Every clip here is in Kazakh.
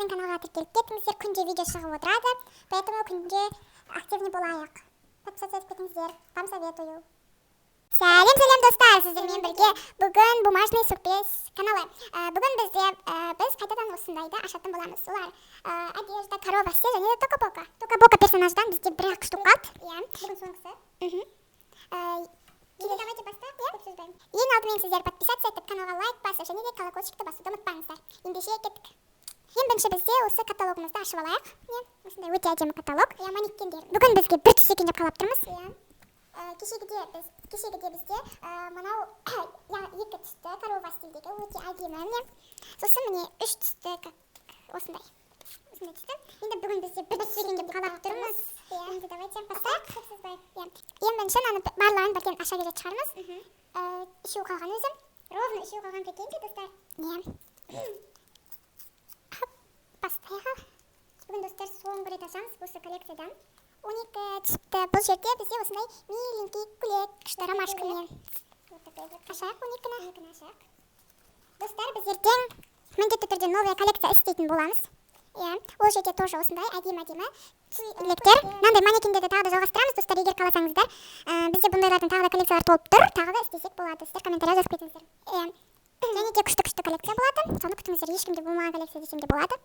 біздің каналға тіркеліп кетіңіздер, күнде видео шығып отырады, поэтому күнде активный болайық. Подписаться етпеңіздер, вам советую. Сәлем достар, сіздермен бірге бүгін бумажный сюрприз каналы. Бүгін біз қайтадан осындайды ашатын боламыз. Олар одежда, корова, все және де Тока-Бока. Тока-Бока персонаждан бізде бір-ақ штук қалды. Бүгін соңғысы. Давайте бастайық, көп сөзбен. Ең алдымен сіздер подписаться етіп, каналға лайк басып, және де колокольчикті басуды ұмытпаңыздар. Ендеше кеттік. Ең бірінші бізде осы каталогымызды ашып алайық. Осындай өте әдемі каталог. Манекендер. Бүгін бізге бір түс екен деп қалап тұрмыз. Кешегіде бізде мынау екі түсті корова стилдегі өте әдемі. Сосын міне үш түсті осындай түсті. Енді бүгін бізде бір түс екен деп қалап тұрмыз. Енді давайте бастайық. Ең бірінші барлығын бірден аша беретін шығармыз. Үшеу қалған өзім. Ровно үшеу қалған прикиньте, достар. Бастайық. Бүгін достар соңғы рет ашамыз осы коллекциядан. 12 түсті. Бұл жерде бізде осындай миленький күлек ромашкамен. Ашайық 12-ні. Достар, біз ертең міндетті түрде новая коллекция істейтін боламыз. Ол жерде тоже осындай әдемі күлектер. Мынандай манекендерді тағы да жалғастырамыз, достар, егер қаласаңыздар. Бізде бұндайлардың тағы да коллекциялар толып тұр. Тағы да істесек болады. Сіздер комментария жазып кетіңіздер. Және де күшті коллекция болады. Соны күтіңіздер, ешкімде болмаған коллекция десем де болады.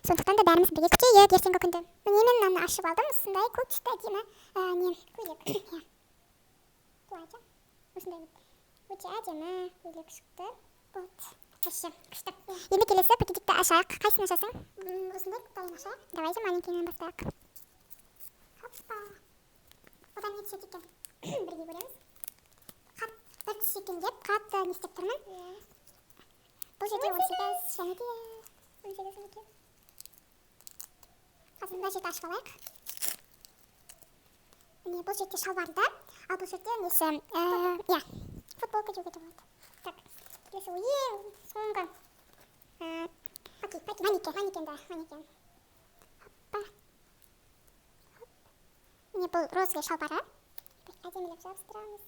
Сондықтан да бәріміз бірге күтейік ертеңгі күнді. Міне мен мынаны ашып алдым. Осындай көп түсті әдемі көйлек. Платье. Осындай өте әдемі көйлек шықты. Күшті. Енді келесі пакетикті ашайық. Қайсыны ашасың? Осындай құттайын ашайық. Давайте маленькиймен бастайық. Хоппа. Одан не түсет екен? Бірге көреміз. Бір түс екен деп қатты не істеп тұрмын. Бұл жерде 18 және де 18. Қазір мына жерді ашып алайық. Бұл жерде шалбарды, ал бұл жерде несі, футболка жеуге болады. Так, келесі ең соңғы манекен. Хоппа. Міне бұл розовый шалбары. Әдемілеп жабыстырамыз.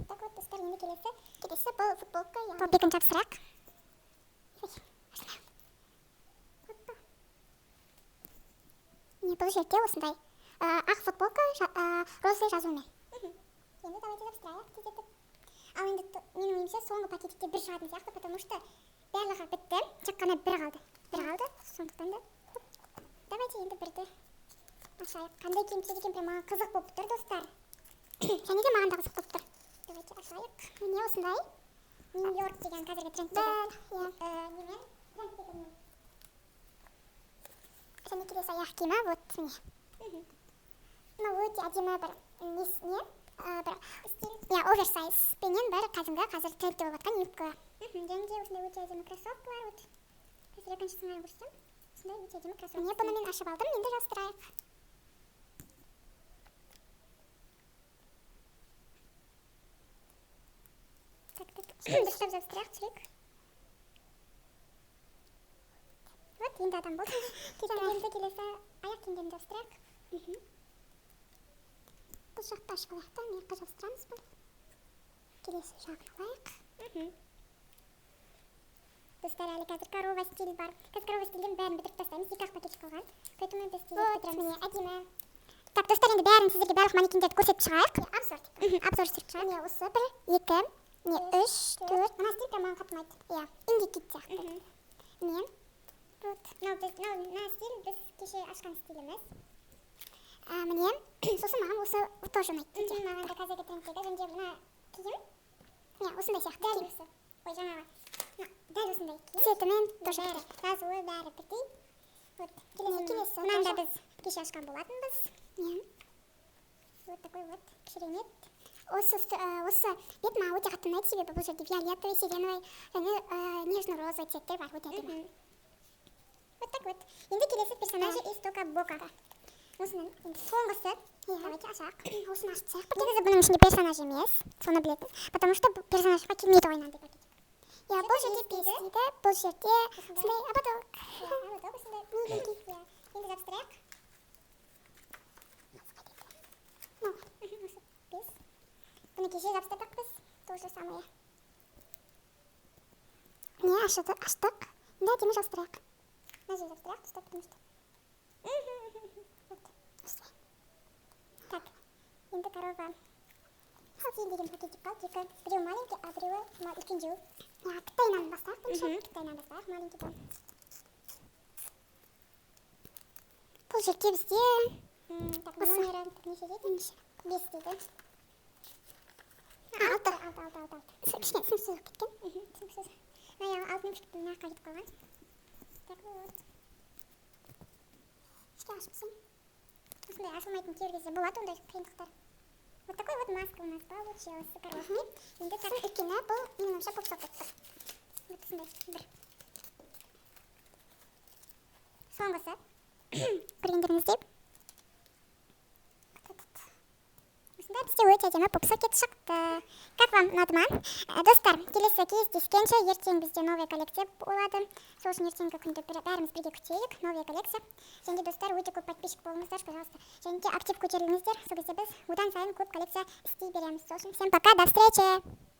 Так вот, достар, енді келесі бұл футболка. Бұл бекін жабыстырақ. Бұл жерде осындай ақ футболка розовый жазумен. Енді давайте жабыстырайық тездетіп. Ал енді менің ойымша соңғы пакетикте бір шығатын сияқты, потому что барлығы бітті. Тек қана бір қалды. Сондықтан да давайте енді бірді ашайық. Қандай киім киеді екен, прямо қызық болып тұр, достар. Және де маған да қызық болып тұр. Давайте ашайық. Міне осындай Нью-Йорк деген қазіргі трендтегі. Және келесі аяқ киімі, вот міне. Мынау өте әдемі бір оверсайз пенен бір қазір трендте болып жатқан юбка. Және де осындай өте әдемі кроссовкалар. Қазір екінші сыңай көрсем. Осындай өте әдемі кроссовка. Міне бұны мен ашып алдым, енді жабыстырайық. Дұрыстап жабыстырайық, түсірейік. Вот, енді адам болды. Енді келесі аяқ киімдерін жабыстырайық. Бұл жақты ашып алайық та, мына жаққа жабыстырамыз бұл. Келесі жағын алайық. Достар, әлі қазір корова стиль бар. Қазір корова стильден бәрін бітіріп тастаймыз. Екі-ақ пакетик қалған. Поэтому біз бітіреміз. Әдемі. Так, достар, енді бәрін сіздерге барлық манекендерді көрсетіп шығайық. Обзор түсіріп шығайық. Міне осы 1, 2, 3, 4. Мына стиль прямо қатмайды. Индикит сияқты. Міне. Мына стиль біз кеше ашқан стиліміз. Міне, сосын маған осы тоже ұнайды. Маған да қазіргі трендтегі және де мына киім. Осындай сияқты киім. Ой, жаңағы. Дәл осындай киім. Цветімен тоже жазуы бәрі бірдей. Келесі. Мынаны да біз кеше ашқан болатынбыз. Вот такой вот керемет. Осы бет маған өте қатты ұнайды, себебі бұл жерде фиолетовый, сиреневый және нежно-розовый цветтер бар. Өте әдемі. Вот так вот. Енді келесі персонажы из Тока-Бокаға. Осының соңғысы. Давайте ашайық. Осыны ашып тастайық. Негізі бұның ішінде персонаж емес, соны білетін. Потому что персонажға келмейді ойнандай пакетик. Бұл жерде пестиді, бұл жерде осындай ободок. Осындай миленький. Енді жабыстырайық. Бұны кеше жабыстырдық біз. То же самое. аштық. Да, демі жабыстырайық. Мына жерді жабыстырайық, ұстап, потому что. Вот, осылай. Так, енді корова. Халкин деген пакетик қалды, екі. Біреу маленький, а біреуі үлкендеу. Қытайынан бастайық, Қытайынан бастайық, маленькийден. Бұл жерге бізде... Так, номері неше дейді? 5 дейді. Алты. Кішкене сіңсіз кеткен. Сіңсіз. Алтын үмшіктің мына қайтып қалған. Так, вот. Ішке ашыпсың. Осындай ашылмайтын кейбір кезде болады ондай қиындықтар. Вот такой вот маска у нас получилась с коровки. Енді так, өйткені бұл менің ойымша попсокет тұр. Вот осындай бір. Соңғысы. Көргендеріңіздей. Осында бізде өте әдемі попсокет шықты. Как вам ұнады ма? Достар, келесі кездескенше ертең бізде новая коллекция болады. Сол үшін ертеңгі күнді бәріміз бірге күтейік. Новая коллекция. Және де достар, өте көп подписчик болыңыздар, пожалуйста. Және де актив көтеріліңіздер. Сол кезде біз одан сайын көп коллекция істей береміз. Сол үшін всем пока, до встречи!